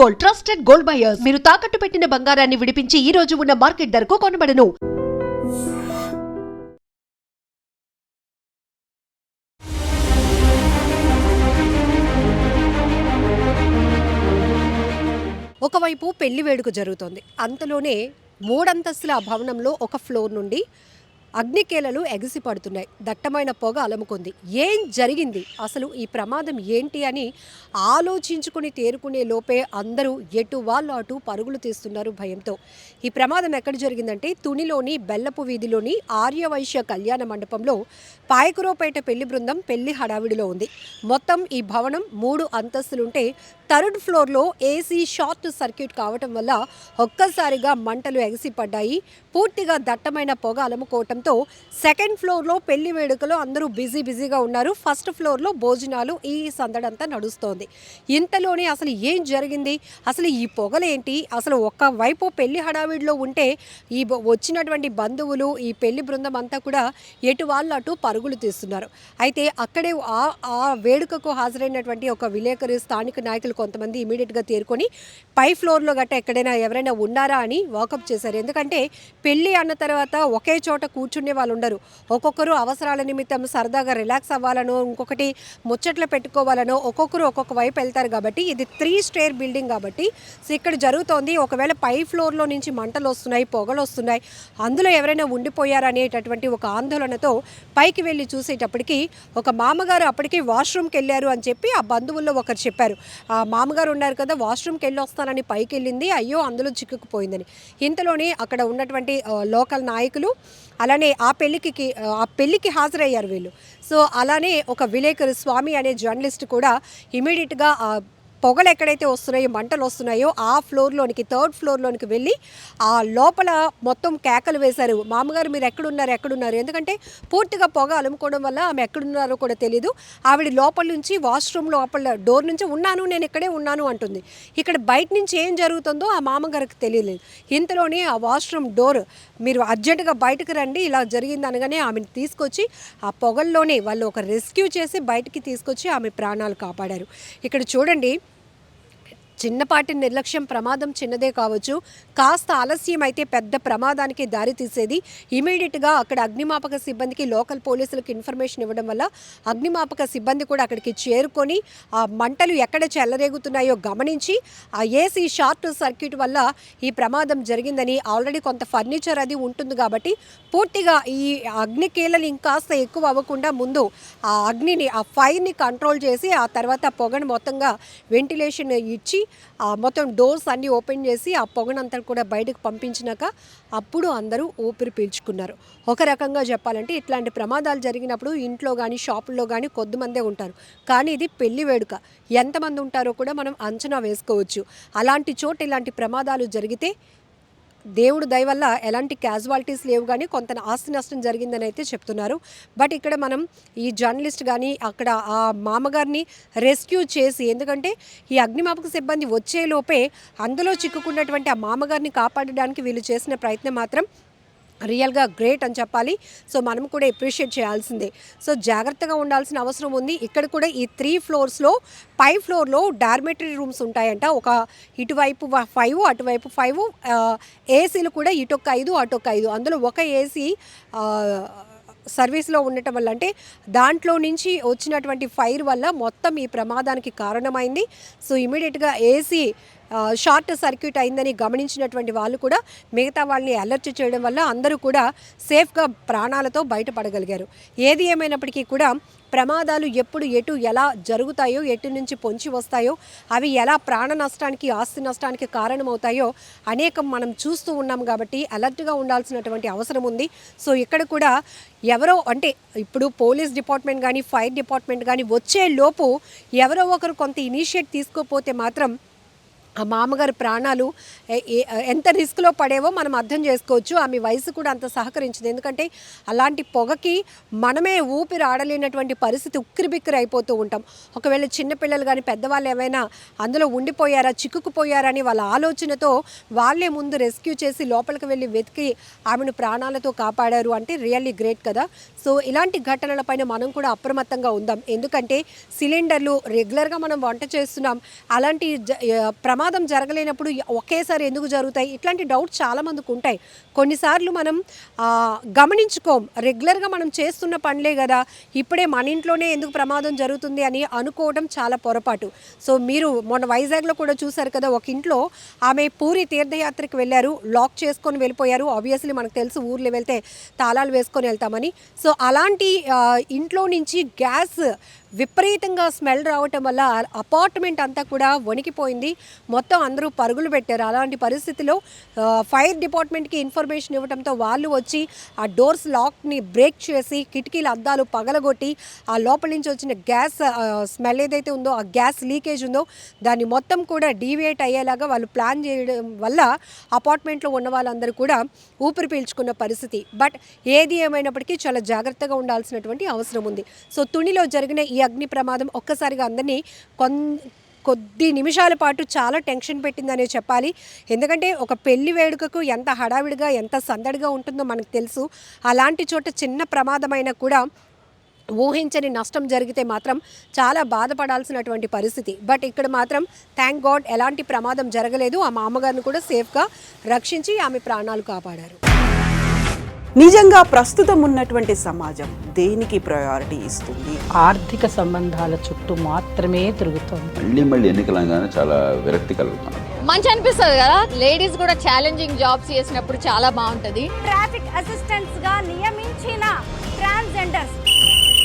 Gold, trusted gold buyers. మీరు తాకట్టు పెట్టిన బంగారాన్ని విడిపించి ఈ రోజు ఉన్న మార్కెట్ ధరకు కొనబడను. ఒకవైపు పెళ్లి వేడుక జరుగుతోంది. అంతలోనే మూడంతస్తుల భవనంలో ఒక ఫ్లోర్ నుండి అగ్నికేలలు ఎగిసి పడుతున్నాయి. దట్టమైన పొగ అలముకుంది. ఏం జరిగింది, అసలు ఈ ప్రమాదం ఏంటి అని ఆలోచించుకుని తేరుకునే లోపే అందరూ ఎటు వాళ్ళు అటు పరుగులు తీస్తున్నారు భయంతో. ఈ ప్రమాదం ఎక్కడ జరిగిందంటే తునిలోని బెల్లపు వీధిలోని ఆర్యవైశ్య కళ్యాణ మండపంలో పాయకురోపేట పెళ్లి బృందం పెళ్లి హడావిడిలో ఉంది. మొత్తం ఈ భవనం 3 అంతస్తులుంటే థర్డ్ ఫ్లోర్లో ఏసీ షార్ట్ సర్క్యూట్ కావటం వల్ల ఒక్కసారిగా మంటలు ఎగసిపడ్డాయి. పూర్తిగా దట్టమైన పొగ అలముకోవటంతో సెకండ్ ఫ్లోర్లో పెళ్లి వేడుకలో అందరూ బిజీగా ఉన్నారు. ఫస్ట్ ఫ్లోర్లో భోజనాలు, ఈ సందడంతా నడుస్తోంది. ఇంతలోనే అసలు ఏం జరిగింది, అసలు ఈ పొగలేంటి, అసలు ఒకవైపు పెళ్లి హడావిడిలో ఉంటే ఈ వచ్చినటువంటి బంధువులు, ఈ పెళ్లి బృందం అంతా కూడా ఎటు వాళ్ళు అటు పరుగులు తీస్తున్నారు. అయితే అక్కడే ఆ వేడుకకు హాజరైనటువంటి ఒక విలేకరి, స్థానిక నాయకులు కొంతమంది ఇమీడియట్గా తేరుకొని పై ఫ్లోర్లో గట్ట ఎక్కడైనా ఎవరైనా ఉన్నారా అని వాకప్ చేశారు. ఎందుకంటే పెళ్ళి అన్న తర్వాత ఒకే చోట కూర్చునే వాళ్ళు ఉండరు. ఒక్కొక్కరు అవసరాల నిమిత్తం సరదాగా రిలాక్స్ అవ్వాలనో, ఇంకొకటి ముచ్చట్లు పెట్టుకోవాలనో ఒక్కొక్కరు ఒక్కొక్క వైపు వెళ్తారు. కాబట్టి ఇది 3 స్టేర్ బిల్డింగ్ కాబట్టి ఇక్కడ జరుగుతోంది. ఒకవేళ పై ఫ్లోర్లో నుంచి మంటలు వస్తున్నాయి, పొగలు వస్తున్నాయి, అందులో ఎవరైనా ఉండిపోయారనేటటువంటి ఒక ఆందోళనతో పైకి వెళ్ళి చూసేటప్పటికి ఒక మామగారు అప్పటికి వాష్రూమ్కి వెళ్ళారు అని చెప్పి ఆ బంధువుల్లో ఒకరు చెప్పారు. ఆ మామగారు ఉన్నారు కదా, వాష్రూమ్కి వెళ్ళి వస్తానని పైకి వెళ్ళింది, అయ్యో అందులో చిక్కుకుపోయిందని. ఇంతలోనే అక్కడ ఉన్నటువంటి లోకల్ నాయకులు అలానే ఆ పెళ్ళికి హాజరయ్యారు వీళ్ళు. సో అలానే ఒక విలేకరు స్వామి అనే జర్నలిస్ట్ కూడా ఇమీడియట్గా పొగలు ఎక్కడైతే వస్తున్నాయో, మంటలు వస్తున్నాయో ఆ ఫ్లోర్లోనికి, థర్డ్ ఫ్లోర్లోనికి వెళ్ళి ఆ లోపల మొత్తం కేకలు వేశారు. మామగారు మీరు ఎక్కడున్నారు, ఎందుకంటే పూర్తిగా పొగ అలుముకోవడం వల్ల ఆమె ఎక్కడున్నారో కూడా తెలియదు. ఆవిడ లోపల నుంచి వాష్రూమ్ లోపల డోర్ నుంచి నేను ఇక్కడే ఉన్నాను అంటుంది. ఇక్కడ బయట నుంచి ఏం జరుగుతుందో ఆ మామగారికి తెలియలేదు. ఇంతలోనే ఆ వాష్రూమ్ డోర్ మీరు అర్జెంటుగా బయటకు రండి, ఇలా జరిగింది అనగానే ఆమెను తీసుకొచ్చి ఆ పొగల్లోనే వాళ్ళు ఒక రెస్క్యూ చేసి బయటికి తీసుకొచ్చి ఆమె ప్రాణాలు కాపాడారు. ఇక్కడ చూడండి, చిన్నపాటి నిర్లక్ష్యం ప్రమాదం చిన్నదే కావచ్చు, కాస్త ఆలస్యం అయితే పెద్ద ప్రమాదానికి దారి తీసేది. ఇమీడియట్గా అక్కడ అగ్నిమాపక సిబ్బందికి, లోకల్ పోలీసులకు ఇన్ఫర్మేషన్ ఇవ్వడం వల్ల అగ్నిమాపక సిబ్బంది కూడా అక్కడికి చేరుకొని ఆ మంటలు ఎక్కడ చెలరేగుతున్నాయో గమనించి ఆ ఏసీ షార్ట్ సర్క్యూట్ వల్ల ఈ ప్రమాదం జరిగిందని, ఆల్రెడీ కొంత ఫర్నిచర్ అది ఉంటుంది కాబట్టి పూర్తిగా ఈ అగ్నికీలలు ఇంకాస్త ఎక్కువ అవ్వకుండా ముందు ఆ అగ్నిని, ఆ ఫైర్ని కంట్రోల్ చేసి ఆ తర్వాత పొగను మొత్తంగా వెంటిలేషన్ ఇచ్చి మొత్తం డోర్స్ అన్నీ ఓపెన్ చేసి ఆ పొగనంతా కూడా బయటకు పంపించినాక అప్పుడు అందరూ ఊపిరి పీల్చుకున్నారు. ఒక రకంగా చెప్పాలంటే ఇట్లాంటి ప్రమాదాలు జరిగినప్పుడు ఇంట్లో కానీ షాపుల్లో కానీ కొద్దిమందే ఉంటారు. కానీ ఇది పెళ్లి వేడుక, ఎంతమంది ఉంటారో కూడా మనం అంచనా వేసుకోవచ్చు. అలాంటి చోట ఇలాంటి ప్రమాదాలు జరిగితే దేవుడు దయ వల్ల ఎలాంటి క్యాజువాలిటీస్ లేవు, కానీ కొంత ఆస్తి నష్టం జరిగిందని అయితే చెప్తున్నారు. బట్ ఇక్కడ మనం ఈ జర్నలిస్ట్ కానీ అక్కడ ఆ మామగారిని రెస్క్యూ చేసి, ఎందుకంటే ఈ అగ్నిమాపక సిబ్బంది వచ్చేలోపే అందులో చిక్కుకున్నటువంటి ఆ మామగారిని కాపాడడానికి వీళ్ళు చేసిన ప్రయత్నం మాత్రం రియల్గా గ్రేట్ అని చెప్పాలి. సో మనం కూడా అప్రిషియేట్ చేయాల్సిందే. సో జాగ్రత్తగా ఉండాల్సిన అవసరం ఉంది. ఇక్కడ కూడా ఈ 3 ఫ్లోర్స్లో పై ఫ్లోర్లో డార్మెటరీ రూమ్స్ ఉంటాయంట. ఒక ఇటువైపు 5, అటువైపు 5, ఏసీలు కూడా ఇటొక 5 అటొక 5. అందులో ఒక ఏసీ సర్వీస్లో ఉండటం వల్ల, అంటే దాంట్లో నుంచి వచ్చినటువంటి ఫైర్ వల్ల మొత్తం ఈ ప్రమాదానికి కారణమైంది. సో ఇమీడియట్గా ఏసీ షార్ట్ సర్క్యూట్ అయిందని గమనించినటువంటి వాళ్ళు కూడా మిగతా వాళ్ళని అలర్ట్ చేయడం వల్ల అందరూ కూడా సేఫ్గా ప్రాణాలతో బయటపడగలిగారు. ఏది ఏమైనప్పటికీ కూడా ప్రమాదాలు ఎప్పుడు ఎటు ఎలా జరుగుతాయో, ఎటు నుంచి పొంచి వస్తాయో, అవి ఎలా ప్రాణ నష్టానికి, ఆస్తి నష్టానికి కారణమవుతాయో అనేకం మనం చూస్తూ ఉన్నాం. కాబట్టి అలర్ట్గా ఉండాల్సినటువంటి అవసరం ఉంది. సో ఇక్కడ కూడా ఎవరో, అంటే ఇప్పుడు పోలీస్ డిపార్ట్మెంట్ కానీ ఫైర్ డిపార్ట్మెంట్ కానీ వచ్చే లోపు ఎవరో ఒకరు కొంత ఇనిషియేట్ తీసుకోకపోతే మాత్రం ఆ మామగారి ప్రాణాలు ఎంత రిస్క్లో పడేవో మనం అర్థం చేసుకోవచ్చు. ఆమె వయసు కూడా అంత సహకరించింది. ఎందుకంటే అలాంటి పొగకి మనమే ఊపిరి ఆడలేనటువంటి పరిస్థితి, ఉక్కిరిబిక్కిరి అయిపోతూ ఉంటాం. ఒకవేళ చిన్నపిల్లలు కానీ పెద్దవాళ్ళు ఏమైనా అందులో ఉండిపోయారా, చిక్కుకుపోయారని వాళ్ళ ఆలోచనతో వాళ్ళే ముందు రెస్క్యూ చేసి లోపలికి వెళ్ళి వెతికి ఆమెను ప్రాణాలతో కాపాడారు అంటే రియల్లీ గ్రేట్ కదా. సో ఇలాంటి ఘటనలపైన మనం కూడా అప్రమత్తంగా ఉందాం. ఎందుకంటే సిలిండర్లు రెగ్యులర్గా మనం వంట చేస్తున్నాం, అలాంటి ప్రమాదం జరగలేనప్పుడు ఒకేసారి ఎందుకు జరుగుతాయి? ఇట్లాంటి డౌట్స్ చాలామందికి ఉంటాయి. కొన్నిసార్లు మనం గమనించుకోం, రెగ్యులర్గా మనం చేస్తున్న పనులే కదా, ఇప్పుడే మన ఇంట్లోనే ఎందుకు ప్రమాదం జరుగుతుంది అని అనుకోవడం చాలా పొరపాటు. సో మీరు మొన్న వైజాగ్లో కూడా చూశారు కదా, ఒక ఇంట్లో ఆమె పూరి తీర్థయాత్రకు వెళ్ళారు, లాక్ చేసుకొని వెళ్ళిపోయారు. ఆబ్వియస్లీ మనకు తెలుసు ఊర్లో వెళ్తే తాళాలు వేసుకొని వెళ్తామని. సో అలాంటి ఇంట్లో నుంచి గ్యాస్ విపరీతంగా స్మెల్ రావటం వల్ల అపార్ట్మెంట్ అంతా కూడా వణికిపోయింది. మొత్తం అందరూ పరుగులు పెట్టారు. అలాంటి పరిస్థితిలో ఫైర్ డిపార్ట్మెంట్కి ఇన్ఫర్మేషన్ ఇవ్వడంతో వాళ్ళు వచ్చి ఆ డోర్స్ లాక్ని బ్రేక్ చేసి కిటికీల అద్దాలు పగలగొట్టి ఆ లోపల నుంచి వచ్చిన గ్యాస్ స్మెల్ ఏదైతే ఉందో, ఆ గ్యాస్ లీకేజ్ ఉందో దాన్ని మొత్తం కూడా డీవియేట్ అయ్యేలాగా వాళ్ళు ప్లాన్ చేయడం వల్ల అపార్ట్మెంట్లో ఉన్న వాళ్ళందరూ కూడా ఊపిరి పీల్చుకున్న పరిస్థితి. బట్ ఏది ఏమైనప్పటికీ చాలా జాగ్రత్తగా ఉండాల్సినటువంటి అవసరం ఉంది. సో తునిలో జరిగిన ఈ అగ్ని ప్రమాదం ఒక్కసారిగా అందరినీ కొద్ది నిమిషాల పాటు చాలా టెన్షన్ పెట్టిందనే చెప్పాలి. ఎందుకంటే ఒక పెళ్లి వేడుకకు ఎంత హడావిడిగా ఎంత సందడిగా ఉంటుందో మనకు తెలుసు. అలాంటి చోట చిన్న ప్రమాదమైనా కూడా ఊహించని నష్టం జరిగితే మాత్రం చాలా బాధపడాల్సినటువంటి పరిస్థితి. బట్ ఇక్కడ మాత్రం థ్యాంక్ గాడ్ ఎలాంటి ప్రమాదం జరగలేదు. ఆ మామగారిని కూడా సేఫ్గా రక్షించి ఆమె ప్రాణాలు కాపాడారు. నిజంగా ప్రస్తుతం ఉన్నటువంటి సమాజం దేనికి ప్రయారిటీ ఇస్తుంది? ఆర్థిక సంబంధాల చుట్టూ మాత్రమే తిరుగుతుంది. మళ్ళీ ఎన్నికలంగానే చాలా విరక్తి కలుగుతాం. మంచి అనిపిస్తుంది కదా, లేడీస్ కూడా ఛాలెంజింగ్ జాబ్స్ చేసినప్పుడు చాలా బాగుంటది. ట్రాఫిక్ అసిస్టెంట్స్ గా నియమించిన ట్రాన్స్జెండర్స్